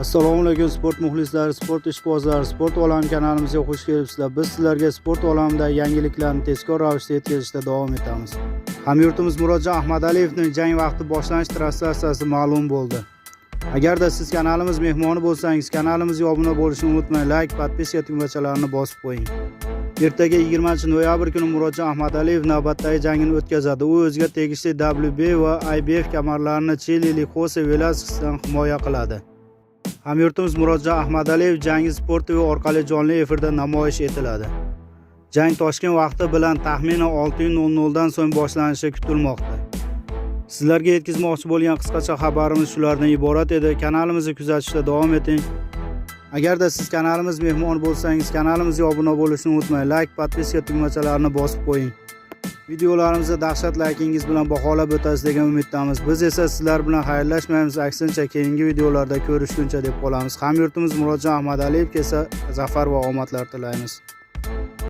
Assalomu alaykum sport muxlislari, sport ishqibozlari, Sport olami kanalimizga xush kelibsizlar. Biz sizlarga sport olamidagi yangiliklarni tezkor ravishda yetkazishda davom etamiz. Hamyurtimiz Murodjon Ahmadaliyevning jang vaqti boshlanish translyatsiyasi ma'lum bo'ldi. Agarda siz kanalimiz mehmoni bo'lsangiz, kanalimizga obuna bo'lishni unutmang, like, podpiska tugmachalarini bosib qo'ying. Ertaga 20-noyabr kuni Murodjon Ahmadaliyev navbatdagi jangini o'tkazadi. U o'ziga tegishli WBA va IBF kamarlarini chililik Xose Velasquezdan himoya qiladi. Hamyurtimiz Murodjon Ahmadaliyev jangi Sport TV orqali jonli efirda namoyish etiladi. Jang Toshkent vaqti bilan taxminan 6:00 dan so'ng boshlanishi kutilmoqda. Sizlarga yetkazmoqchi bo'lgan qisqacha xabarimiz shulardan iborat edi. Kanalimizni kuzatishda davom eting. Agarda siz kanalimiz mehmoni bo'lsangiz, kanalimizga obuna bo'lishni unutmang, like, podpiska tugmachalarini bosib qo'ying. Videolarimizni dahshat laykingiz bilan baholab o'tasiz degan umiddamiz. Biz esa sizlar bilan xayrlashmaymiz, aksincha keyingi videolarda ko'rishguncha deb qolamiz. Hamyurtimiz Murodjon Ahmadaliyevga esa zafar va omadlar tilaymiz.